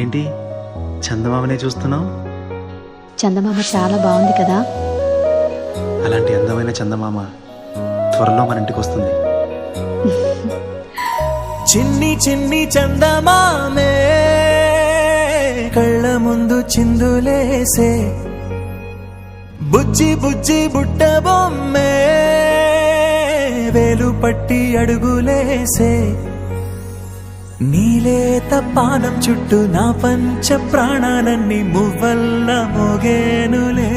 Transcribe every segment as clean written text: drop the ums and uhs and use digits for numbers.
ఏంటి చందమామనే చూస్తున్నావు? చందమామ చాలా బాగుంది కదా. అలాంటి అందమైన చందమామ త్వరలో మన ఇంటికి వస్తుంది. చిన్ని చిన్ని చందమామే కళ్ళ ముందు చిందులేసే, బుజ్జి బుజ్జి బుట్ట బొమ్మే వేలు పట్టి అడుగులేసే, నీలేత పానం చుట్టూ నా పంచ ప్రాణాలన్నీ మువ్వల్ల మోగేనులే,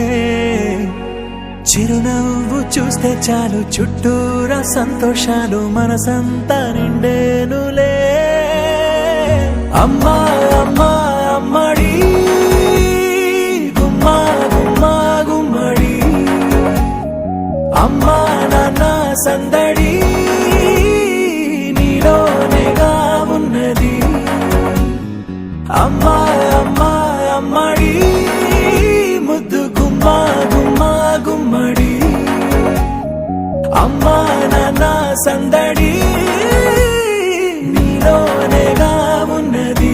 చిరునవ్వు చూస్తే చాలు చుట్టూరా సంతోషాలు మనసంతా నిండేనులే. అమ్మా అమ్మా అమ్మడి గుమ్మా గుమ్మా గుమ్మడి, అమ్మా నాన్న సందడి నీలోనేగా ఉన్నది. అమ్మా అమ్మా అమ్మడి ముద్దు గుమ్మా గుమ్మా గుమ్మడి, అమ్మా నాన్న సందడి నీలోనేగా ఉన్నది.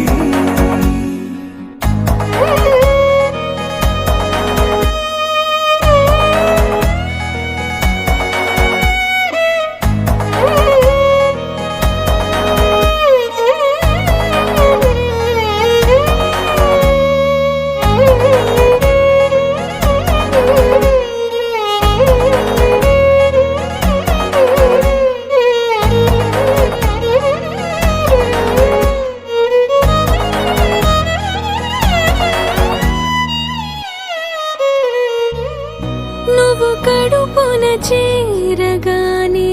నువ్వు కడుపున చేరగానే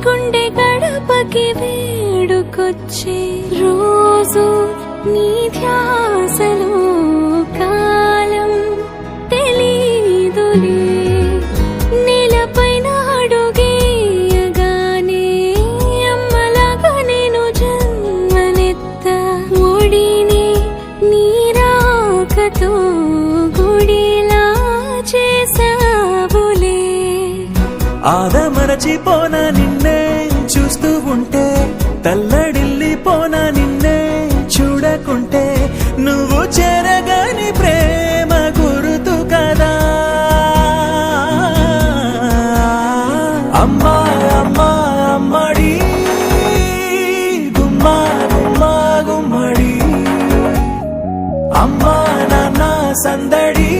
గుండె గడపకి వేడుకొచ్చే, రోజు నీ ధ్యాసలో కాలం తెలీదులే, నేలపైన అడుగేయగానే అమ్మలాగా నేను జన్మనెత్త, ఒడిని నీ రాకతో గుడిలా చేసావులే. ఆదమరచిపోనా నిన్నే చూస్తూ ఉంటే, తల్లడిల్లిపోనా నిన్నే చూడకుంటే, నువ్వు చెరగని ప్రేమ గురుతు కదా. అమ్మా అమ్మా అమ్మడి గుమ్మా గుమ్మా గుమ్మడి, అమ్మా నాన్న సందడి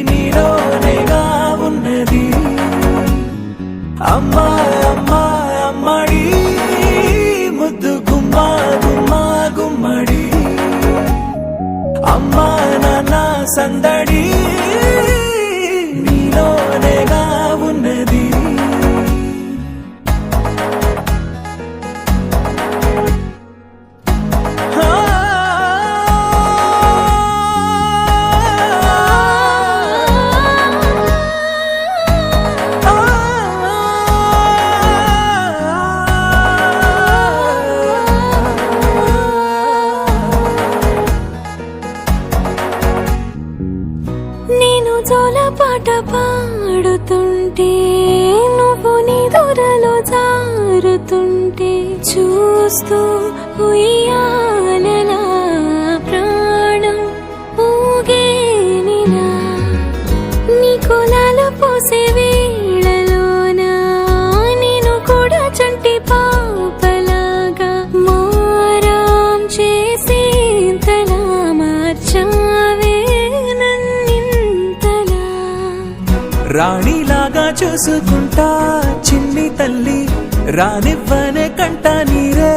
నీలోనేగా ఉన్నది. అమ్మా అమ్మా అమ్మడి ముద్దు గుమ్మా గుమ్మా గుమ్మడి, అమ్మా నాన్న సందడి నీలోనేగా ఉన్నది. నేను జోలపాట పాడుతుంటే, నువ్వు నీ దూరలో జారుతుంటే, చూస్తూ ఉయ్యాలలా ప్రాణం ఊగేనిలా, నీ కులాల పోసే వేళలోన నేను కూడా చంటి పాపలాగా మారాం చేసేంతలా మార్చావే నన్నింతలా. రాణిలాగా చూసుకుంటా చిన్ని తల్లి, రానివ్వనే కంట నీరే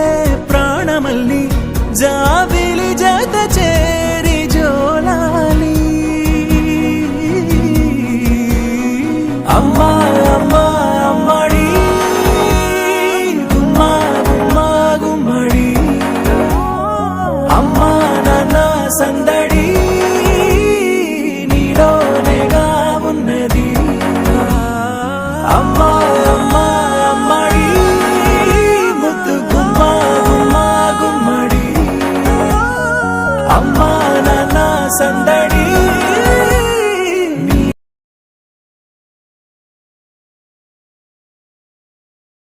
ప్రాణమల్లి, జాబిలి జత చేరి జోలాలి. అమ్మా అమ్మా అమ్మడి గుమ్మా గుమ్మా గుమ్మడి, అమ్మా నాన్న సందడి నీలోనేగా ఉన్నది. అమ్మా అమ్మా అమ్మడి ముద్దు గుమ్మా గుమ్మా గుమ్మడి, అమ్మా నాన్న సందడి